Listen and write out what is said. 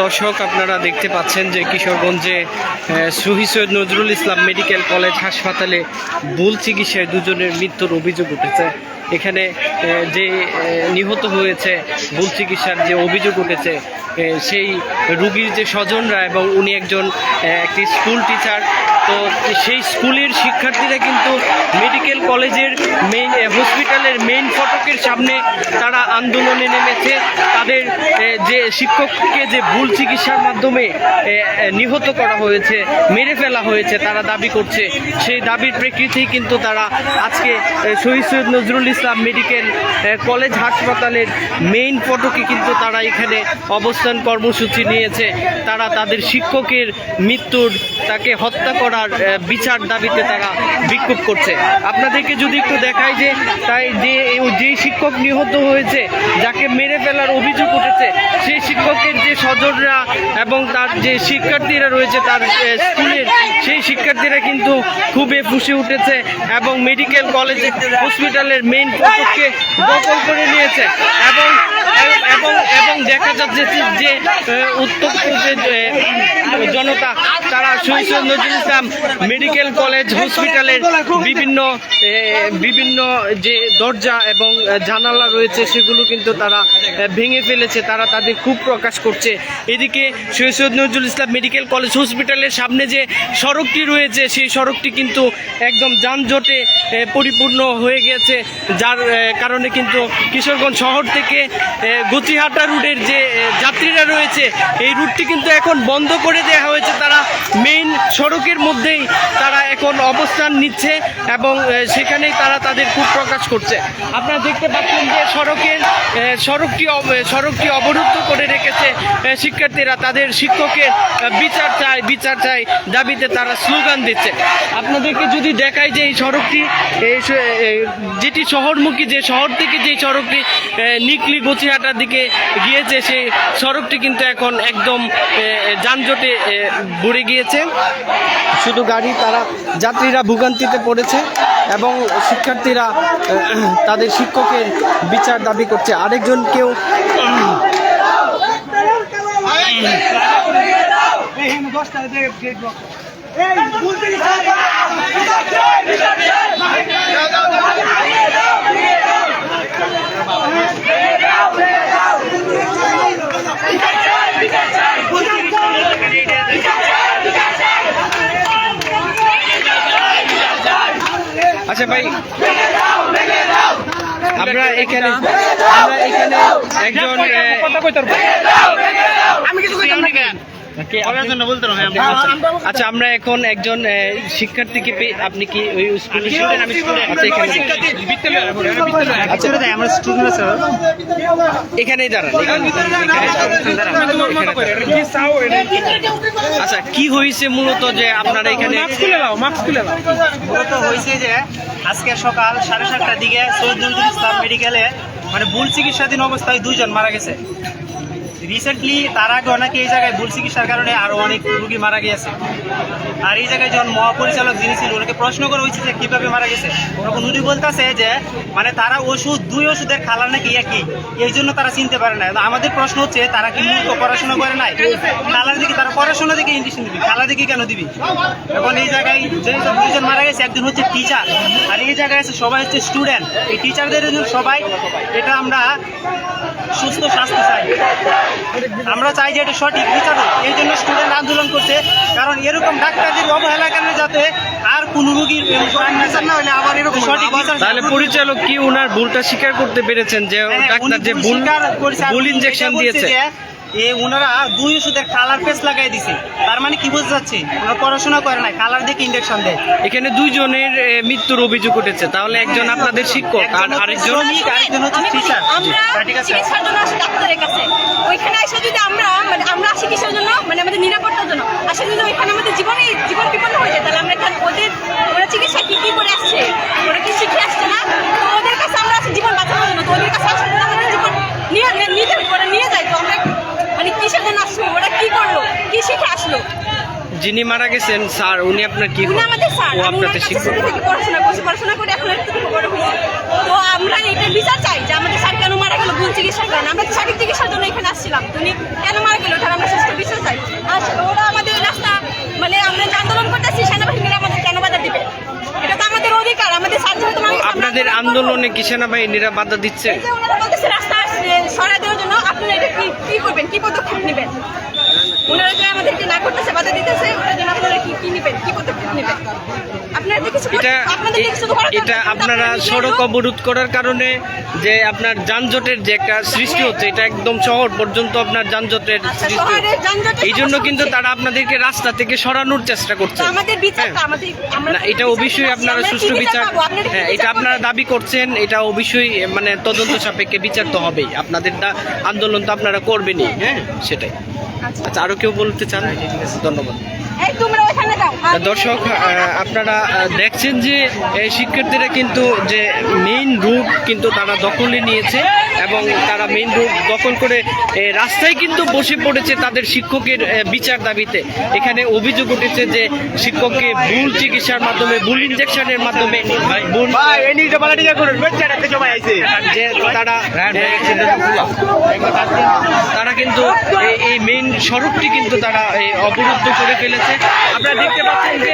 দর্শক, আপনারা দেখতে পাচ্ছেন যে কিশোরগঞ্জে শহীদ সৈয়দ নজরুল ইসলাম মেডিকেল কলেজ হাসপাতালে ভুল চিকিৎসায় দুজনের মৃত্যুর অভিযোগ উঠেছে। এখানে যে নিহত হয়েছে, ভুল চিকিৎসার যে অভিযোগ উঠেছে, সেই রুগীর যে স্বজনরা এবং উনি একটি স্কুল টিচার। তো সেই স্কুলের শিক্ষার্থীরা কিন্তু মেডিকেল কলেজের হসপিটালের মেইন ফটকের সামনে তারা আন্দোলনে নেমেছে। তাদের যে শিক্ষককে যে ভুল চিকিৎসার মাধ্যমে নিহত করা হয়েছে, মেরে ফেলা হয়েছে, তারা দাবি করছে। সেই দাবির প্রেক্ষিতেই কিন্তু তারা আজকে শহীদ সৈয়দ নজরুল ইসলাম মেডিকেল কলেজ হাসপাতালের মেইন ফটকে কিন্তু তারা এখানে অবস্থান কর্মসূচি নিয়েছে। তারা তাদের শিক্ষকের মৃত্যুর, তাকে হত্যা করার বিচার দাবিতে তারা বিক্ষোভ করছে। আপনাদেরকে যদি একটু দেখাই যে যে শিক্ষক নিহত হয়েছে, যাকে মেরে ফেলার অভিযোগ উঠেছে, সেই শিক্ষকের যে স্বজনরা এবং তার যে শিক্ষার্থীরা রয়েছে তার স্কুলের, সেই শিক্ষার্থীরা কিন্তু খুবই ফুঁসে উঠেছে এবং মেডিকেল কলেজ হসপিটালের মেইন ফটককে দখল করে নিয়েছে। এবং দেখা যাচ্ছে যে উত্তপ্ত যে জনতা, তারা শহীদ সৈয়দ নজরুল ইসলাম মেডিকেল কলেজ হসপিটালের বিভিন্ন যে দরজা এবং জানালা রয়েছে সেগুলো কিন্তু তারা ভেঙে ফেলেছে। তারা তাদের ক্ষোভ প্রকাশ করছে। এদিকে শহীদ সৈয়দ নজরুল ইসলাম মেডিকেল কলেজ হসপিটালের সামনে যে সড়কটি রয়েছে, সেই সড়কটি কিন্তু একদম যানজটে পরিপূর্ণ হয়ে গেছে, যার কারণে কিন্তু কিশোরগঞ্জ শহর থেকে গতিহাটা রুটের যে যাত্রীরা রয়েছে, এই রুটটি কিন্তু এখন বন্ধ করে দেওয়া হয়েছে। তারা মেইন সড়কের মধ্যেই তারা এখন অবস্থান নিচ্ছে এবং সেখানেই তারা তাদের ক্ষোভ প্রকাশ করছে। আপনারা দেখতে পাচ্ছেন যে সড়কটি অবরুদ্ধ করে রেখেছে শিক্ষার্থীরা। তাদের শিক্ষকের বিচার চাই দাবিতে তারা স্লোগান দিচ্ছে। আপনাদেরকে যদি দেখাই যে এই সড়কটি যেটি শহরমুখী, যে শহর থেকে যে সড়কটি নিকলি গছিহাটার দিকে গিয়েছে, সেই সড়কটি কিন্তু এখন একদম যানজটে ভরে গিয়েছে। শুধু গাড়ি, তারা যাত্রীরা ভোগান্তিতে পড়েছে এবং শিক্ষার্থীরা তাদের শিক্ষকের বিচার দাবি করছে। আরেকজন কেউ আচ্ছা ভাই, আমরা এখানে একজন আচ্ছা, আমরা এখন একজন শিক্ষার্থীকে পেয়ে, আপনি কি ওই স্কুলের এখানেই দাঁড়ান? আচ্ছা, কি হয়েছে মূলত যে আপনারা এখানে? মূলত হয়েছে যে আজকে সকাল 7:30টার দিকে সৈয়দ নজরুল ইসলাম মেডিকেলে ভুল চিকিৎসাধীন অবস্থায় 2 জন মারা গেছে। রিসেন্টলি তার আগে অনেকে এই জায়গায় ভুল চিকিৎসার কারণে আরো অনেক রোগী মারা গিয়েছে। আর এই জায়গায় যখন মহাপরিচালক যিনি ছিল, ওনাকে প্রশ্ন করা হয়েছে যে কিভাবে মারা গেছে, তখন উনি বলতেছে যে তারা দুই ওষুধের খালার নাকি একই, এই জন্য তারা চিনতে পারে না। আমাদের প্রশ্ন হচ্ছে, তারা কি মূর্খ, পড়াশোনা করে নাই? খালার দিকে তারা পড়াশোনা দিকে ইঞ্জেকশন দিবি, খালার দিকে কেন দিবি? এখন এই জায়গায় যে 2 জন মারা গেছে, একজন হচ্ছে টিচার আর এই জায়গায় আছে সবাই হচ্ছে স্টুডেন্ট। এই টিচারদের জন্য সবাই, এটা আমরা সুস্থ স্বাস্থ্য চাই, আমরা চাই যে এটা সঠিক বিচার হোক। এই জন্য স্টুডেন্ট আন্দোলন করছে, কারণ এরকম ডাক্তারদের অবহেলা কারণে যাতে আর কোন রোগীর বিচার না হলে আবার এরকম সঠিক বিচার। তাহলে পরিচালক কি ওনার ভুলটা স্বীকার করতে পেরেছেন যে ডাক্তার যে ভুল ইনজেকশন দিয়েছে? ওনারা 2 ওষুধের কালার পেস লাগাই দিছে, তার মানে কি বোঝা যাচ্ছে ওনারা পড়াশোনা করে না, কালার দেখে ইনজেকশন দেয়। এখানে 2 জনের মৃত্যুর অভিযোগ উঠেছে, তাহলে একজন আপনাদের শিক্ষক আর আরেকজন হচ্ছে টিচার। ঠিক আছে, ডাক্তারের কাছে ওইখানে এসে যদি আমরা আসি কিসের জন্য, আমাদের নিরাপত্তার জন্য আসলে যদি ওইখানে আমাদের জীবন বিপন্ন হয়ে যায়, তাহলে আমরা ওরা চিকিৎসা কি করে আসছে, ওরা কি শিখে আসছে না? তো ওদের কাছে আমরা আসি জীবন বাঁচানোর জন্য, তো ওদের কাছে আসলে আমাদের জীবন নিয়ে যায়। তো আমরা কিসের জন্য আসলো, ওরা কি করলো, কি শিখে আসলো? যিনি মারা গেছেন স্যার, উনি আপনার কি? উনি আমাদের স্যার, ও আপনাদের শিক্ষক। পড়াশোনা করে এখন একটু বড় হয়েছে। তো আমরা এটা বিচার চাই যে আমাদের স্যার আন্দোলনে কি সেনাবাহিনীরা বাধা দিচ্ছে? এই যে ওনারা বলতেছে রাস্তা সরাই দেওয়ার জন্য, আপনারা এটা কি করবেন, কি পদক্ষেপ নেবেন? ওনারা যে আমাদেরকে না করতেছে, বাধা দিতেছে, ওটার জন্য আপনারা কি নেবেন, কি পদক্ষেপ নেবেন? আপনারা যে কিছু এটা আপনারা সড়ক অবরোধ করার কারণে যে আপনার যানজটের যে একটা সৃষ্টি হচ্ছে, এটা একদম শহর পর্যন্ত আপনার যানজটের সৃষ্টি হচ্ছে। এই জন্য কিন্তু তারা আপনাদেরকে রাস্তা থেকে সরানোর চেষ্টা করছে। আমাদের বিচার না, এটা অবশ্যই আপনারা সুষ্ঠু বিচার, হ্যাঁ, এটা আপনারা দাবি করছেন, এটা অবশ্যই মানে তদন্ত সাপেক্ষে বিচার তো হবেই। আপনাদের আন্দোলন তো আপনারা করবেনই, হ্যাঁ, সেটাই। আচ্ছা, আরো কেউ বলতে চান? ধন্যবাদ। দর্শক, আপনারা দেখছেন যে শিক্ষার্থীরা কিন্তু যে মেইন রুট কিন্তু তারা দখলে নিয়েছে এবং তারা মেইন রুট দখল করে রাস্তায় কিন্তু বসে পড়েছে তাদের শিক্ষকের বিচার দাবিতে। এখানে অভিযোগ উঠেছে যে শিক্ষককে ভুল চিকিৎসার মাধ্যমে, ভুল ইনজেকশনের মাধ্যমে যে তারা কিন্তু এই মেইন সড়কটি কিন্তু তারা অবরুদ্ধ করে ফেলেছে। আপনারা দেখতে পাচ্ছেন যে